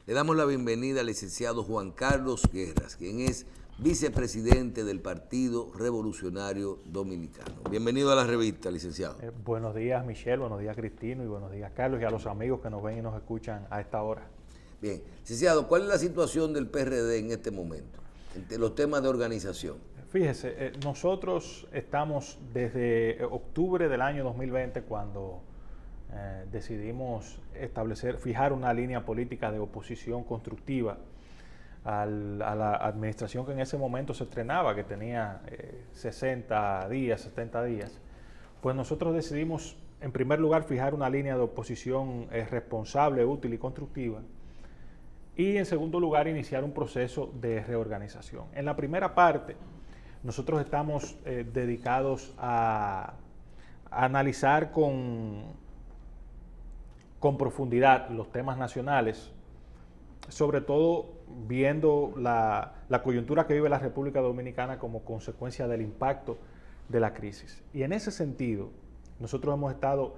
Le damos la bienvenida al licenciado Juan Carlos Guerras, quien es vicepresidente del Partido Revolucionario Dominicano. Bienvenido a la revista, licenciado. Buenos días, Michelle, buenos días, Cristino, y buenos días, Carlos, y a los amigos que nos ven y nos escuchan a esta hora. Bien, licenciado, ¿cuál es la situación del PRD en este momento, entre los temas de organización? Fíjese, nosotros estamos desde octubre del año 2020, cuando decidimos fijar una línea política de oposición constructiva a la administración que en ese momento se estrenaba, que tenía 60 días, 70 días. Pues nosotros decidimos, en primer lugar, fijar una línea de oposición responsable, útil y constructiva, y en segundo lugar, iniciar un proceso de reorganización. En la primera parte, nosotros estamos dedicados a analizar con profundidad los temas nacionales, sobre todo viendo la coyuntura que vive la República Dominicana como consecuencia del impacto de la crisis. Y en ese sentido, nosotros hemos estado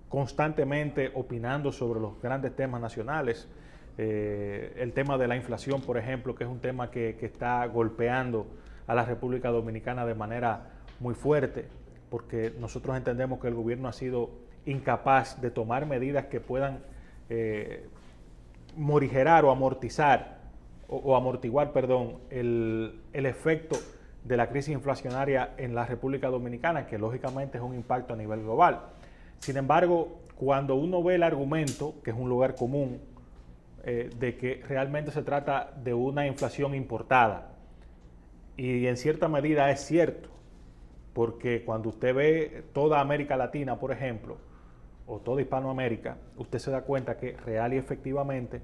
constantemente opinando sobre los grandes temas nacionales. El tema de la inflación, por ejemplo, que es un tema que está golpeando a la República Dominicana de manera muy fuerte, porque nosotros entendemos que el gobierno ha sido incapaz de tomar medidas que puedan morigerar o amortizar o amortiguar, el efecto de la crisis inflacionaria en la República Dominicana, que lógicamente es un impacto a nivel global. Sin embargo, cuando uno ve el argumento, que es un lugar común, de que realmente se trata de una inflación importada, y en cierta medida es cierto, porque cuando usted ve toda América Latina, por ejemplo, o toda Hispanoamérica, usted se da cuenta que real y efectivamente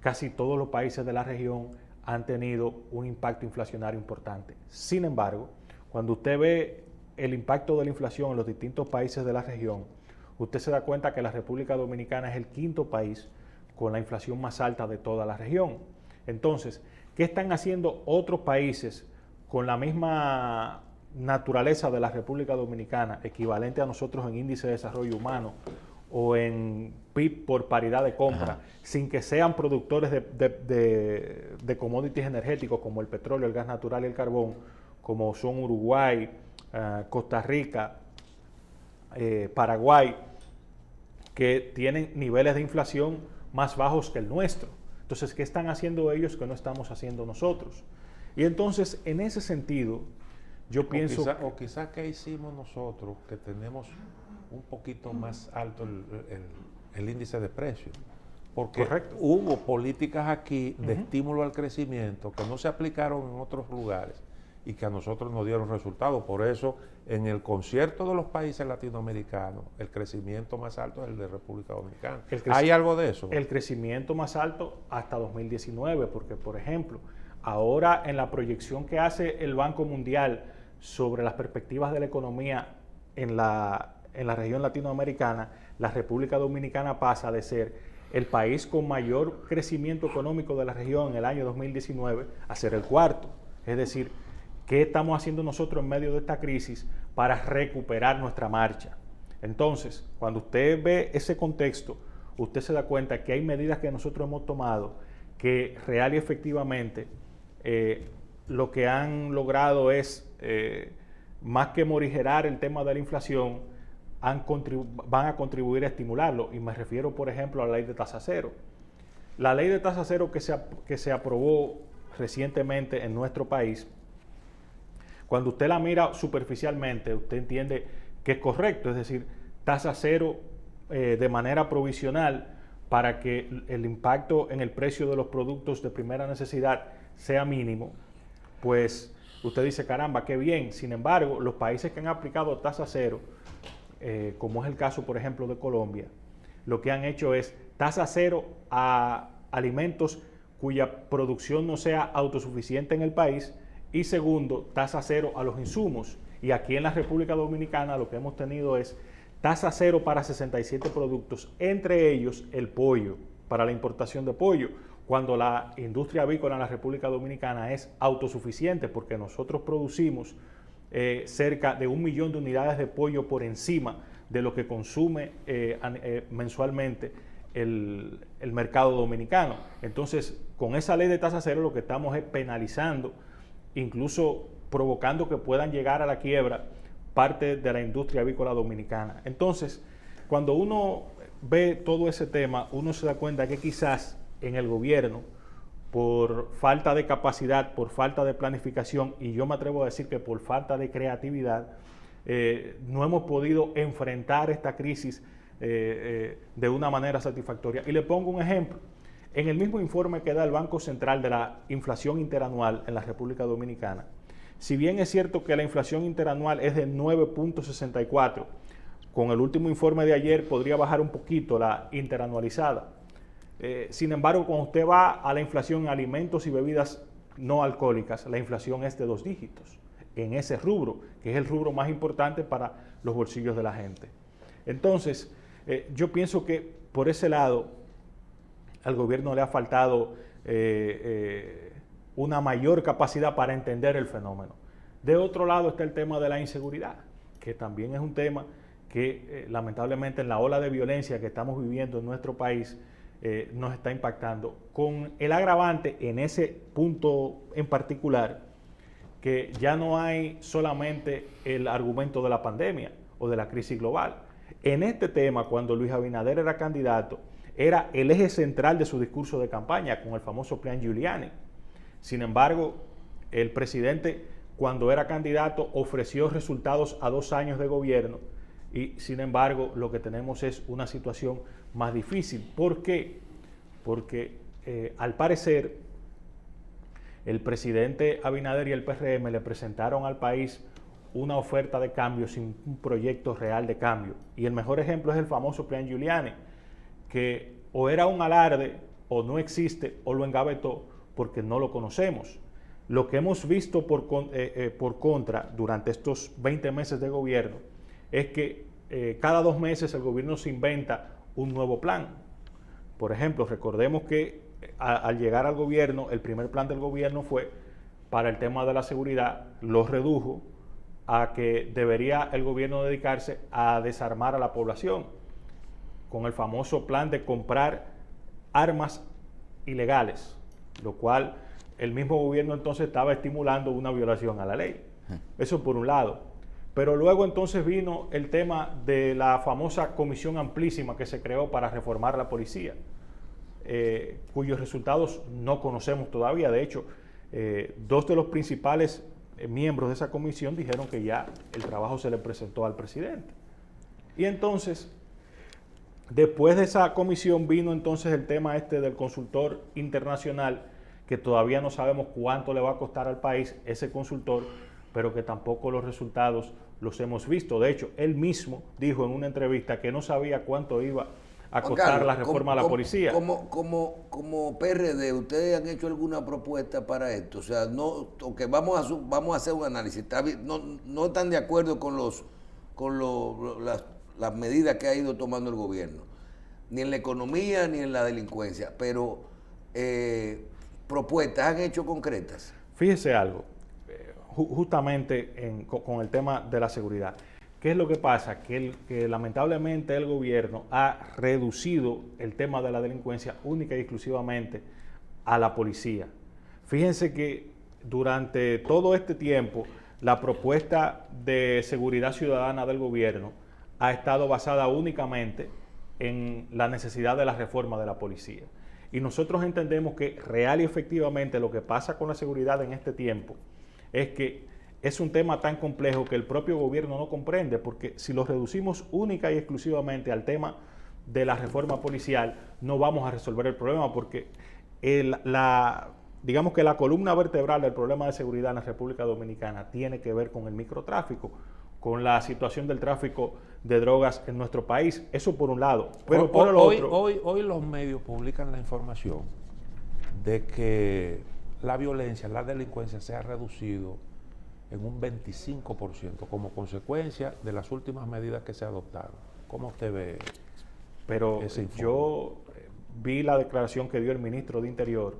casi todos los países de la región han tenido un impacto inflacionario importante. Sin embargo, cuando usted ve el impacto de la inflación en los distintos países de la región, usted se da cuenta que la República Dominicana es el quinto país con la inflación más alta de toda la región. Entonces, ¿qué están haciendo otros países con la misma naturaleza de la República Dominicana, equivalente a nosotros en índice de desarrollo humano o en PIB por paridad de compra, sin que sean productores de commodities energéticos como el petróleo, el gas natural y el carbón, como son Uruguay, Costa Rica, Paraguay, que tienen niveles de inflación más bajos que el nuestro? Entonces, ¿qué están haciendo ellos que no estamos haciendo nosotros? Y entonces, en ese sentido, yo pienso... O quizás que hicimos nosotros, que tenemos un poquito más alto el índice de precios. Porque Correcto. Hubo políticas aquí de estímulo al crecimiento que no se aplicaron en otros lugares y que a nosotros nos dieron resultados. Por eso, en el concierto de los países latinoamericanos, el crecimiento más alto es el de República Dominicana. ¿Hay algo de eso? El crecimiento más alto hasta 2019, porque, por ejemplo, ahora en la proyección que hace el Banco Mundial sobre las perspectivas de la economía en la región latinoamericana, la República Dominicana pasa de ser el país con mayor crecimiento económico de la región en el año 2019 a ser el cuarto. Es decir, ¿qué estamos haciendo nosotros en medio de esta crisis para recuperar nuestra marcha? Entonces, cuando usted ve ese contexto, usted se da cuenta que hay medidas que nosotros hemos tomado que real y efectivamente lo que han logrado es, más que morigerar el tema de la inflación, van a contribuir a estimularlo. Y me refiero, por ejemplo, a la ley de tasa cero. La ley de tasa cero que se aprobó recientemente en nuestro país, cuando usted la mira superficialmente, usted entiende que es correcto, es decir, tasa cero de manera provisional para que el impacto en el precio de los productos de primera necesidad sea mínimo. Pues usted dice, caramba, qué bien. Sin embargo, los países que han aplicado tasa cero, como es el caso, por ejemplo, de Colombia, lo que han hecho es tasa cero a alimentos cuya producción no sea autosuficiente en el país, y segundo, tasa cero a los insumos. Y aquí en la República Dominicana lo que hemos tenido es tasa cero para 67 productos, entre ellos el pollo, para la importación de pollo, cuando la industria avícola en la República Dominicana es autosuficiente, porque nosotros producimos cerca de 1 millón de unidades de pollo por encima de lo que consume mensualmente el mercado dominicano. Entonces, con esa ley de tasa cero lo que estamos es penalizando, incluso provocando que puedan llegar a la quiebra parte de la industria avícola dominicana. Entonces, cuando uno ve todo ese tema, uno se da cuenta que quizás en el gobierno, por falta de capacidad, por falta de planificación, y yo me atrevo a decir que por falta de creatividad, no hemos podido enfrentar esta crisis de una manera satisfactoria. Y le pongo un ejemplo. En el mismo informe que da el Banco Central de la inflación interanual en la República Dominicana, si bien es cierto que la inflación interanual es de 9.64, con el último informe de ayer podría bajar un poquito la interanualizada. Sin embargo, cuando usted va a la inflación en alimentos y bebidas no alcohólicas, la inflación es de 2 dígitos en ese rubro, que es el rubro más importante para los bolsillos de la gente. Entonces, yo pienso que por ese lado al gobierno le ha faltado una mayor capacidad para entender el fenómeno. De otro lado está el tema de la inseguridad, que también es un tema que lamentablemente en la ola de violencia que estamos viviendo en nuestro país nos está impactando, con el agravante en ese punto en particular, que ya no hay solamente el argumento de la pandemia o de la crisis global. En este tema, cuando Luis Abinader era candidato, era el eje central de su discurso de campaña con el famoso plan Giuliani. Sin embargo, el presidente, cuando era candidato, ofreció resultados a 2 años de gobierno y, sin embargo, lo que tenemos es una situación más difícil. ¿Por qué? Porque, al parecer, el presidente Abinader y el PRM le presentaron al país una oferta de cambio sin un proyecto real de cambio. Y el mejor ejemplo es el famoso plan Giuliani, que o era un alarde, o no existe, o lo engavetó, porque no lo conocemos. Lo que hemos visto por contra durante estos 20 meses de gobierno es que cada 2 meses el gobierno se inventa un nuevo plan. Por ejemplo, recordemos que al llegar al gobierno, el primer plan del gobierno fue para el tema de la seguridad, lo redujo a que debería el gobierno dedicarse a desarmar a la población, con el famoso plan de comprar armas ilegales, lo cual el mismo gobierno entonces estaba estimulando una violación a la ley. Eso por un lado. Pero luego entonces vino el tema de la famosa comisión amplísima que se creó para reformar la policía, cuyos resultados no conocemos todavía. De hecho, 2 de los principales miembros de esa comisión dijeron que ya el trabajo se le presentó al presidente. Y entonces, después de esa comisión vino entonces el tema del consultor internacional, que todavía no sabemos cuánto le va a costar al país ese consultor, pero que tampoco los resultados los hemos visto. De hecho, él mismo dijo en una entrevista que no sabía cuánto iba a costar la reforma a la policía. Como PRD, ¿ustedes han hecho alguna propuesta para esto? O sea, vamos a hacer un análisis. No están de acuerdo con las medidas que ha ido tomando el gobierno, ni en la economía ni en la delincuencia, pero propuestas han hecho concretas. Fíjese algo, justamente con el tema de la seguridad. ¿Qué es lo que pasa? Que lamentablemente el gobierno ha reducido el tema de la delincuencia única y exclusivamente a la policía. Fíjense que durante todo este tiempo la propuesta de seguridad ciudadana del gobierno ha estado basada únicamente en la necesidad de la reforma de la policía. Y nosotros entendemos que real y efectivamente lo que pasa con la seguridad en este tiempo es que es un tema tan complejo que el propio gobierno no comprende, porque si lo reducimos única y exclusivamente al tema de la reforma policial, no vamos a resolver el problema, porque digamos que la columna vertebral del problema de seguridad en la República Dominicana tiene que ver con el microtráfico, con la situación del tráfico de drogas en nuestro país. Eso por un lado. Pero por el otro... Hoy los medios publican la información de que la violencia, la delincuencia se ha reducido en un 25% como consecuencia de las últimas medidas que se adoptaron. ¿Cómo usted ve ese informe? Yo vi la declaración que dio el ministro de Interior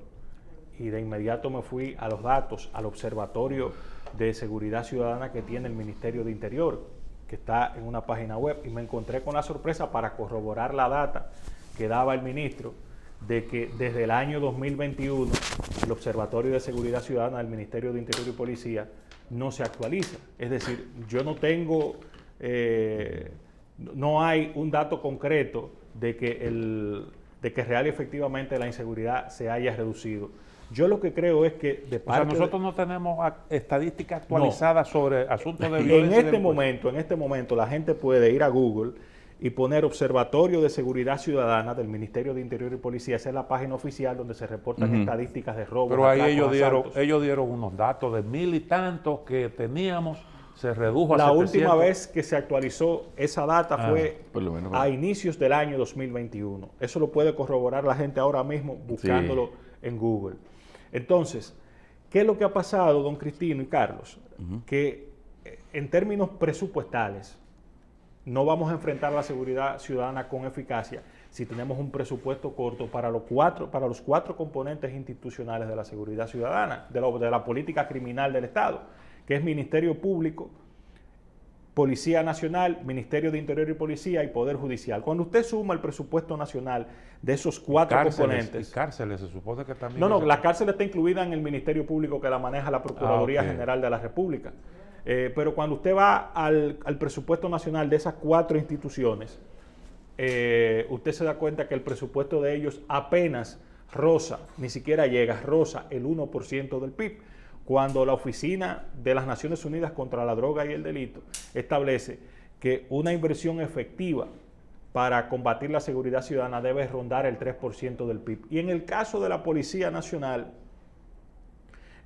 y de inmediato me fui a los datos, al Observatorio de Seguridad Ciudadana que tiene el Ministerio de Interior, que está en una página web, y me encontré con la sorpresa para corroborar la data que daba el ministro de que desde el año 2021 el Observatorio de Seguridad Ciudadana del Ministerio de Interior y Policía no se actualiza. Es decir, yo no tengo, no hay un dato concreto de que real y efectivamente la inseguridad se haya reducido. Yo lo que creo es que de parte nosotros no tenemos estadísticas actualizadas sobre asuntos de violencia. En este momento la gente puede ir a Google y poner Observatorio de Seguridad Ciudadana del Ministerio de Interior y Policía. Esa es la página oficial donde se reportan estadísticas de robos. Pero ahí ellos dieron unos datos de 1000 y tantos que teníamos, se redujo a 700. La última vez que se actualizó esa data fue a inicios del año 2021. Eso lo puede corroborar la gente ahora mismo buscándolo en Google. Entonces, ¿qué es lo que ha pasado, don Cristino y Carlos? Que en términos presupuestales no vamos a enfrentar la seguridad ciudadana con eficacia si tenemos un presupuesto corto para los cuatro componentes institucionales de la seguridad ciudadana, de la política criminal del Estado, que es Ministerio Público, Policía Nacional, Ministerio de Interior y Policía y Poder Judicial. Cuando usted suma el presupuesto nacional de esos cuatro componentes... Y cárceles, se supone que también... No, la cárcel está incluida en el Ministerio Público que la maneja la Procuraduría General de la República. Pero cuando usted va al presupuesto nacional de esas cuatro instituciones, usted se da cuenta que el presupuesto de ellos apenas roza, ni siquiera llega, roza el 1% del PIB, cuando la Oficina de las Naciones Unidas contra la Droga y el Delito establece que una inversión efectiva para combatir la seguridad ciudadana debe rondar el 3% del PIB. Y en el caso de la Policía Nacional,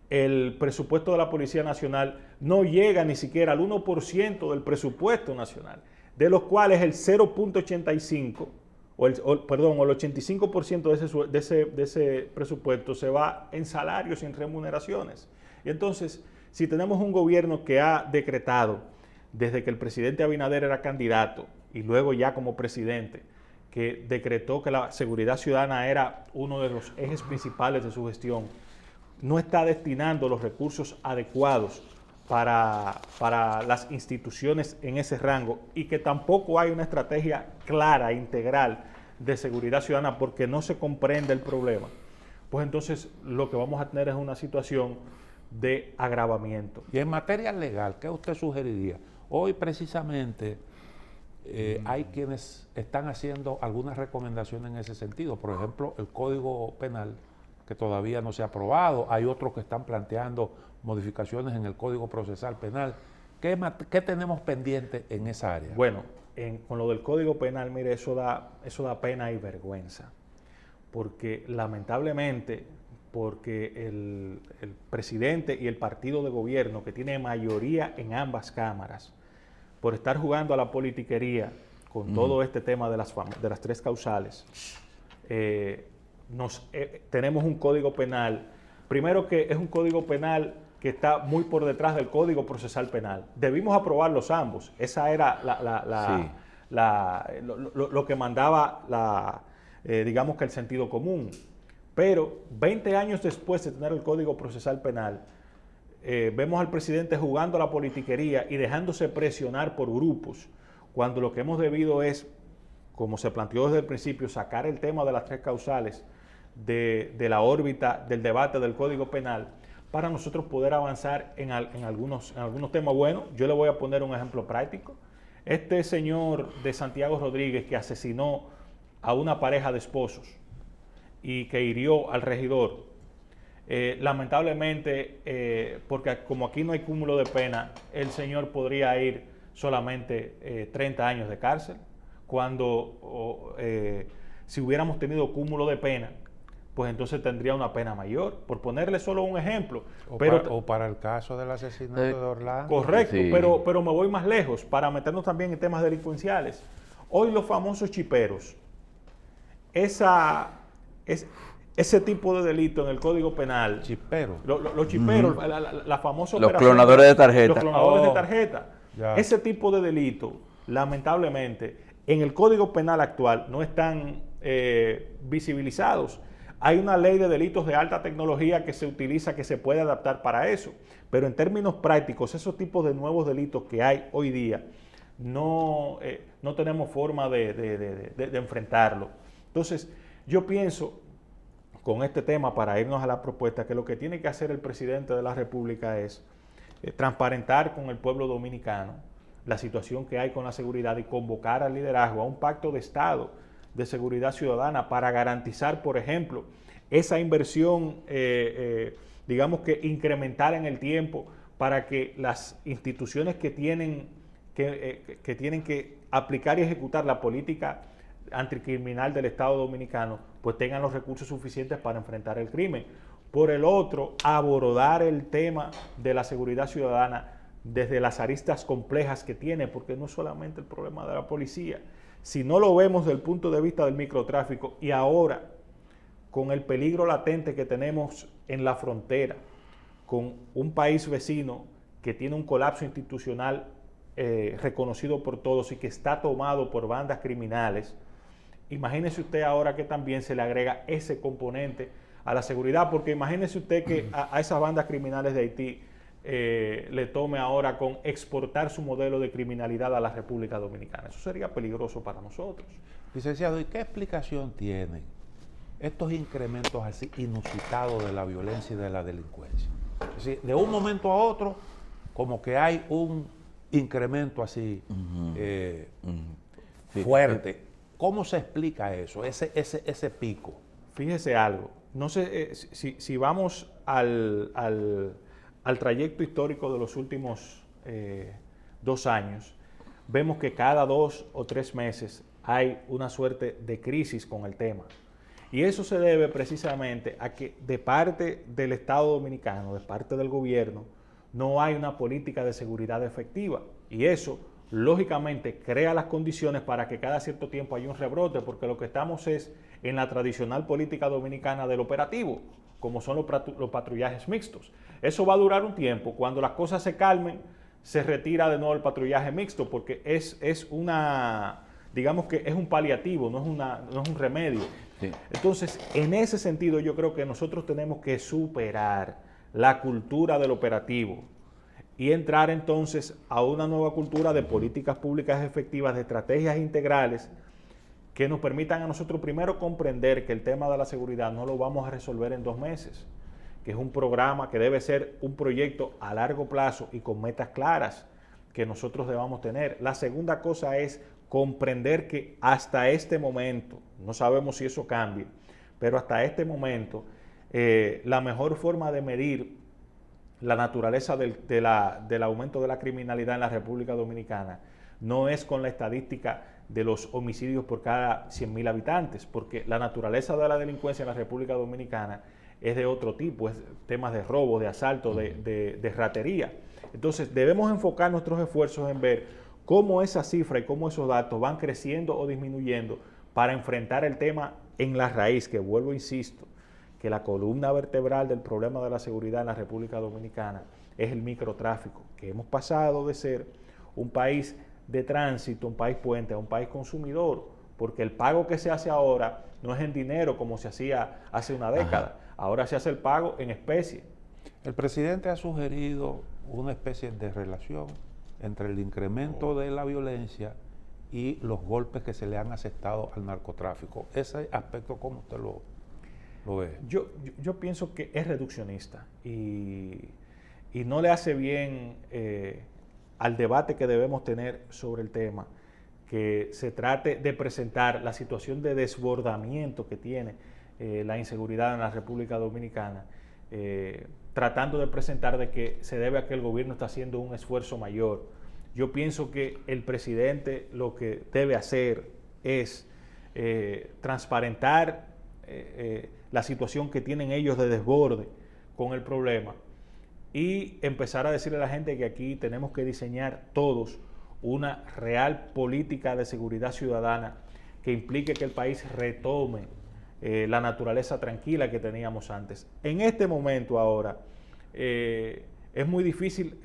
el presupuesto de la Policía Nacional no llega ni siquiera al 1% del presupuesto nacional, de los cuales el 0.85, el 85% de ese presupuesto se va en salarios y en remuneraciones. Y entonces, si tenemos un gobierno que ha decretado, desde que el presidente Abinader era candidato y luego ya como presidente, que decretó que la seguridad ciudadana era uno de los ejes principales de su gestión, no está destinando los recursos adecuados para las instituciones en ese rango y que tampoco hay una estrategia clara, integral de seguridad ciudadana porque no se comprende el problema, pues entonces lo que vamos a tener es una situación de agravamiento. Y en materia legal, ¿qué usted sugeriría? Hoy precisamente hay quienes están haciendo algunas recomendaciones en ese sentido. Por ejemplo, el Código Penal, que todavía no se ha aprobado. Hay otros que están planteando modificaciones en el Código Procesal Penal. ¿Qué tenemos pendiente en esa área? Bueno, con lo del Código Penal, mire, eso da pena y vergüenza. Porque lamentablemente, porque el presidente y el partido de gobierno que tiene mayoría en ambas cámaras, por estar jugando a la politiquería con todo este tema de las tres causales, tenemos un código penal, primero que es un código penal que está muy por detrás del Código Procesal Penal. Debimos aprobarlos ambos. Esa era lo que mandaba digamos que el sentido común. Pero 20 años después de tener el Código Procesal Penal, vemos al presidente jugando a la politiquería y dejándose presionar por grupos, cuando lo que hemos debido es, como se planteó desde el principio, sacar el tema de las tres causales de la órbita del debate del Código Penal para nosotros poder avanzar en algunos temas. Bueno, yo le voy a poner un ejemplo práctico. Este señor de Santiago Rodríguez que asesinó a una pareja de esposos y que hirió al regidor, lamentablemente, porque como aquí no hay cúmulo de pena, el señor podría ir solamente 30 años de cárcel, cuando si hubiéramos tenido cúmulo de pena, pues entonces tendría una pena mayor, por ponerle solo un ejemplo. O para el caso del asesinato de Orlando. Correcto, sí. pero me voy más lejos, para meternos también en temas delincuenciales. Hoy los famosos chiperos, ese tipo de delito en el Código Penal. Chiperos. Los chiperos, la famosa los clonadores de tarjeta. Los clonadores de tarjeta. Ya. Ese tipo de delito, lamentablemente, en el Código Penal actual no están visibilizados. Hay una ley de delitos de alta tecnología que se utiliza, que se puede adaptar para eso. Pero en términos prácticos, esos tipos de nuevos delitos que hay hoy día, no tenemos forma de enfrentarlo. Entonces, yo pienso, con este tema, para irnos a la propuesta, que lo que tiene que hacer el presidente de la República es transparentar con el pueblo dominicano la situación que hay con la seguridad y convocar al liderazgo a un pacto de Estado de seguridad ciudadana para garantizar, por ejemplo, esa inversión, digamos que incrementar en el tiempo para que las instituciones que tienen que aplicar y ejecutar la política anticriminal del Estado Dominicano, pues tengan los recursos suficientes para enfrentar el crimen. Por el otro, abordar el tema de la seguridad ciudadana desde las aristas complejas que tiene, porque no es solamente el problema de la policía. Si no lo vemos desde el punto de vista del microtráfico y ahora con el peligro latente que tenemos en la frontera, con un país vecino que tiene un colapso institucional reconocido por todos y que está tomado por bandas criminales, imagínese usted ahora que también se le agrega ese componente a la seguridad, porque imagínese usted que a esas bandas criminales de Haití le tome ahora con exportar su modelo de criminalidad a la República Dominicana. Eso sería peligroso para nosotros. Licenciado, ¿y qué explicación tienen estos incrementos así inusitados de la violencia y de la delincuencia? Es decir, de un momento a otro, como que hay un incremento así fuerte. ¿Cómo se explica eso, ese pico? Fíjese algo, no sé si vamos al trayecto histórico de los últimos 2 años, vemos que cada 2 o 3 meses hay una suerte de crisis con el tema. Y eso se debe precisamente a que de parte del Estado Dominicano, de parte del gobierno, no hay una política de seguridad efectiva. Y eso, lógicamente, crea las condiciones para que cada cierto tiempo haya un rebrote, porque lo que estamos es en la tradicional política dominicana del operativo, como son los patrullajes mixtos. Eso va a durar un tiempo. Cuando las cosas se calmen, se retira de nuevo el patrullaje mixto, porque es una, digamos que es un paliativo, no es un remedio. Sí. Entonces, en ese sentido, yo creo que nosotros tenemos que superar la cultura del operativo y entrar entonces a una nueva cultura de políticas públicas efectivas, de estrategias integrales que nos permitan a nosotros primero comprender que el tema de la seguridad no lo vamos a resolver en 2 meses, que es un programa que debe ser un proyecto a largo plazo y con metas claras que nosotros debamos tener. La segunda cosa es comprender que hasta este momento, no sabemos si eso cambie, pero hasta este momento, la mejor forma de medir la naturaleza del aumento de la criminalidad en la República Dominicana no es con la estadística de los homicidios por cada 100.000 habitantes, porque la naturaleza de la delincuencia en la República Dominicana es de otro tipo, es temas de robo, de asalto, de ratería. Entonces debemos enfocar nuestros esfuerzos en ver cómo esa cifra y cómo esos datos van creciendo o disminuyendo para enfrentar el tema en la raíz, que vuelvo, insisto, que la columna vertebral del problema de la seguridad en la República Dominicana es el microtráfico, que hemos pasado de ser un país de tránsito, un país puente, a un país consumidor, porque el pago que se hace ahora no es en dinero como se hacía hace una década, ahora se hace el pago en especie. El presidente ha sugerido una especie de relación entre el incremento de la violencia y los golpes que se le han aceptado al narcotráfico. Ese aspecto, ¿cómo usted lo ve? Yo pienso que es reduccionista y no le hace bien al debate que debemos tener sobre el tema, que se trate de presentar la situación de desbordamiento que tiene la inseguridad en la República Dominicana, tratando de presentar de que se debe a que el gobierno está haciendo un esfuerzo mayor. Yo pienso que el presidente lo que debe hacer es transparentar la situación que tienen ellos de desborde con el problema y empezar a decirle a la gente que aquí tenemos que diseñar todos una real política de seguridad ciudadana que implique que el país retome la naturaleza tranquila que teníamos antes. En este momento ahora es muy difícil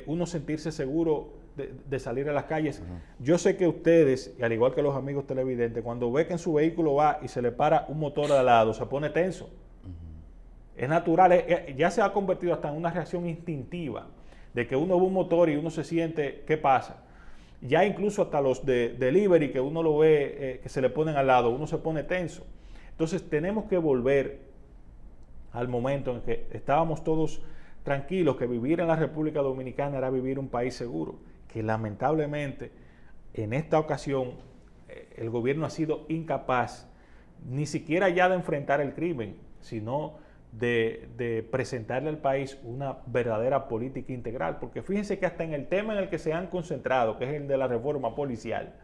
uno sentirse seguro de salir a las calles. Yo sé que ustedes, y al igual que los amigos televidentes, cuando ve que en su vehículo va y se le para un motor al lado, se pone tenso. Es natural, ya se ha convertido hasta en una reacción instintiva de que uno ve un motor y uno se siente, ¿qué pasa? Ya incluso hasta los de delivery que uno lo ve, que se le ponen al lado, uno se pone tenso. Entonces tenemos que volver al momento en que estábamos todos tranquilos, que vivir en la República Dominicana era vivir un país seguro, que lamentablemente en esta ocasión el gobierno ha sido incapaz ni siquiera ya de enfrentar el crimen, sino de presentarle al país una verdadera política integral, porque fíjense que hasta en el tema en el que se han concentrado, que es el de la reforma policial,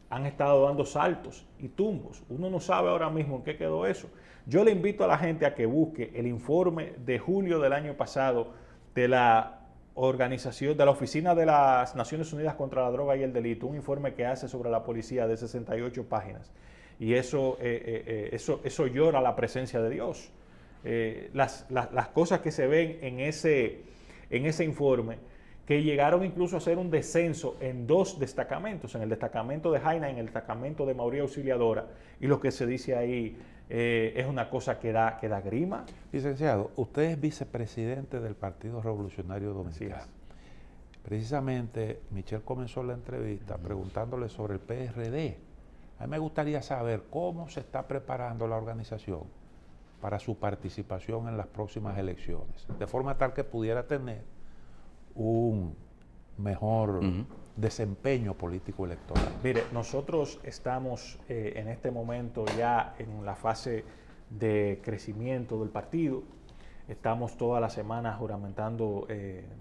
han estado dando saltos y tumbos. Uno no sabe ahora mismo en qué quedó eso. Yo le invito a la gente a que busque el informe de julio del año pasado de la organización, de la Oficina de las Naciones Unidas contra la Droga y el Delito, un informe que hace sobre la policía de 68 páginas. Y eso llora la presencia de Dios. Las cosas que se ven en ese informe, que llegaron incluso a hacer un descenso en 2 destacamentos, en el destacamento de Jaina y en el destacamento de Mauricia Auxiliadora, y lo que se dice ahí es una cosa que da grima. Licenciado, usted es vicepresidente del Partido Revolucionario Dominicano. Precisamente, Michelle comenzó la entrevista preguntándole sobre el PRD. A mí me gustaría saber cómo se está preparando la organización para su participación en las próximas elecciones, de forma tal que pudiera tener un mejor desempeño político electoral. Mire, nosotros estamos en este momento ya en la fase de crecimiento del partido. Estamos todas las semanas juramentando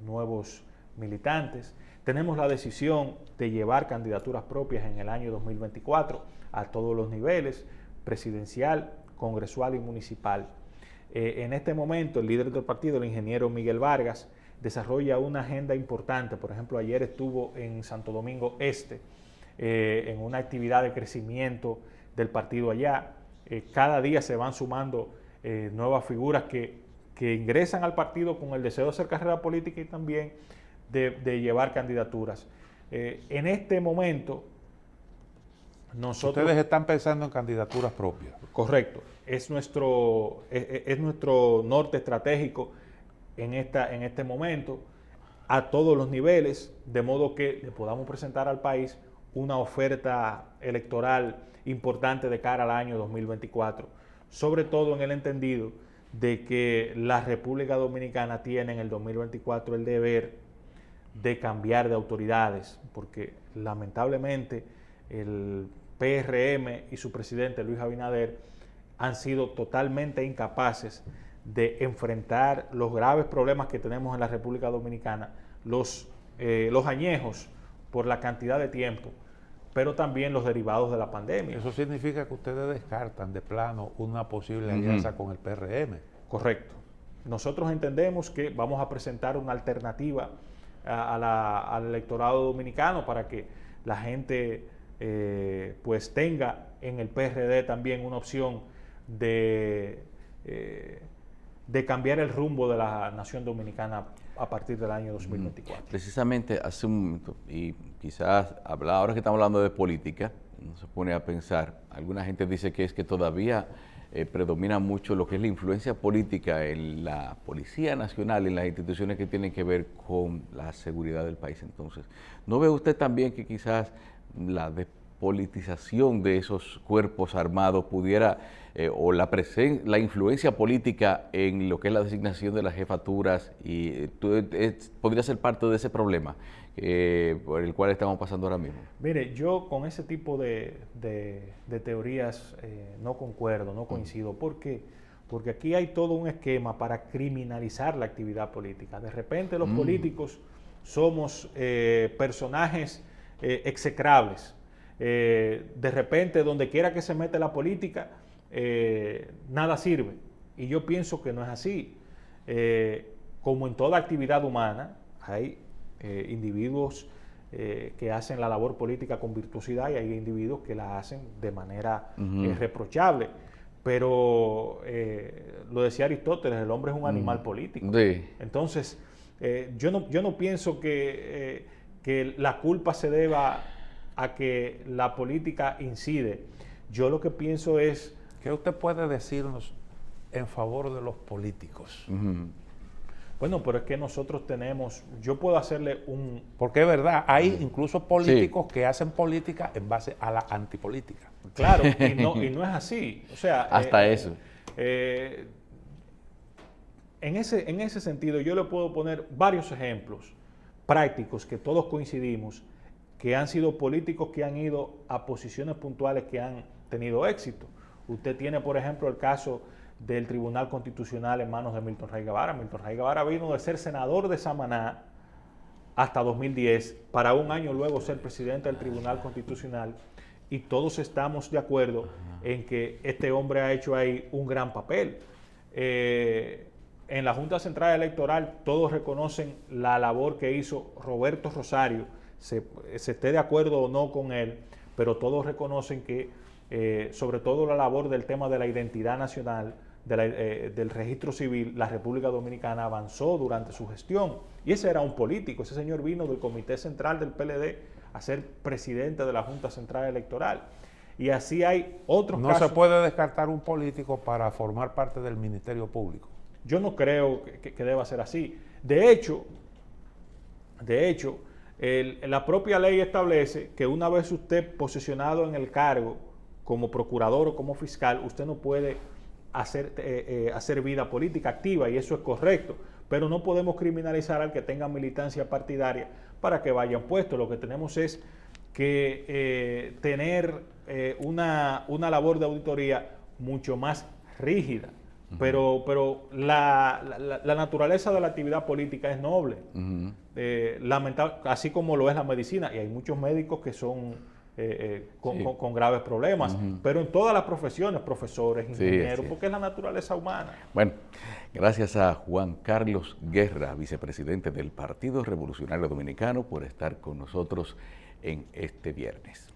nuevos militantes. Tenemos la decisión de llevar candidaturas propias en el año 2024 a todos los niveles, presidencial, congresual y municipal. En este momento, el líder del partido, el ingeniero Miguel Vargas, desarrolla una agenda importante. Por ejemplo, ayer estuvo en Santo Domingo Este, en una actividad de crecimiento del partido allá. Cada día se van sumando nuevas figuras que ingresan al partido con el deseo de hacer carrera política y también de llevar candidaturas. En este momento, nosotros... Ustedes están pensando en candidaturas propias. Correcto. Es nuestro norte estratégico en este momento, a todos los niveles, de modo que le podamos presentar al país una oferta electoral importante de cara al año 2024, sobre todo en el entendido de que la República Dominicana tiene en el 2024 el deber de cambiar de autoridades, porque lamentablemente el PRM y su presidente Luis Abinader han sido totalmente incapaces de enfrentar los graves problemas que tenemos en la República Dominicana, los añejos por la cantidad de tiempo, pero también los derivados de la pandemia. Eso significa que ustedes descartan de plano una posible alianza con el PRM. Correcto. Nosotros entendemos que vamos a presentar una alternativa al electorado dominicano para que la gente pues tenga en el PRD también una opción de cambiar el rumbo de la nación dominicana a partir del año 2024. Precisamente hace un momento, y quizás ahora que estamos hablando de política, uno se pone a pensar, alguna gente dice que es que todavía predomina mucho lo que es la influencia política en la Policía Nacional, en las instituciones que tienen que ver con la seguridad del país. Entonces, ¿no ve usted también que quizás la despolitización de esos cuerpos armados pudiera, o la influencia política en lo que es la designación de las jefaturas, y podría ser parte de ese problema por el cual estamos pasando ahora mismo? Mire, yo con ese tipo de teorías no concuerdo, no coincido. ¿Por qué? Porque aquí hay todo un esquema para criminalizar la actividad política. De repente los políticos somos personajes execrables. De repente, donde quiera que se mete la política, nada sirve. Y yo pienso que no es así. Como en toda actividad humana, hay individuos que hacen la labor política con virtuosidad y hay individuos que la hacen de manera reprochable. Pero lo decía Aristóteles, el hombre es un animal político. Sí. Entonces, yo no pienso que la culpa se deba a que la política incide. Yo lo que pienso es... ¿Qué usted puede decirnos en favor de los políticos? Bueno, pero es que nosotros tenemos, yo puedo hacerle un... Porque es verdad, hay incluso políticos que hacen política en base a la antipolítica. Claro, y no es así. O sea, Hasta eso. En ese sentido, yo le puedo poner varios ejemplos prácticos que todos coincidimos, que han sido políticos que han ido a posiciones puntuales que han tenido éxito. Usted tiene, por ejemplo, el caso del Tribunal Constitucional en manos de Milton Rey Guevara. Milton Rey Guevara vino de ser senador de Samaná hasta 2010, para un año luego ser presidente del Tribunal Constitucional, y todos estamos de acuerdo en que este hombre ha hecho ahí un gran papel. En la Junta Central Electoral todos reconocen la labor que hizo Roberto Rosario, se esté de acuerdo o no con él, pero todos reconocen que sobre todo la labor del tema de la identidad nacional, del registro civil, la República Dominicana avanzó durante su gestión. Y ese era un político, ese señor vino del Comité Central del PLD a ser presidente de la Junta Central Electoral. Y así hay otros casos. No se puede descartar un político para formar parte del Ministerio Público. Yo no creo que deba ser así. De hecho, la propia ley establece que una vez usted posicionado en el cargo como procurador o como fiscal, usted no puede hacer vida política activa, y eso es correcto, pero no podemos criminalizar al que tenga militancia partidaria para que vayan puestos. Lo que tenemos es que tener una labor de auditoría mucho más rígida, pero la naturaleza de la actividad política es noble, así como lo es la medicina, y hay muchos médicos que son con graves problemas, pero en todas las profesiones, profesores, ingenieros, porque es la naturaleza humana. Bueno, gracias a Juan Carlos Guerra, vicepresidente del Partido Revolucionario Dominicano, por estar con nosotros en este viernes.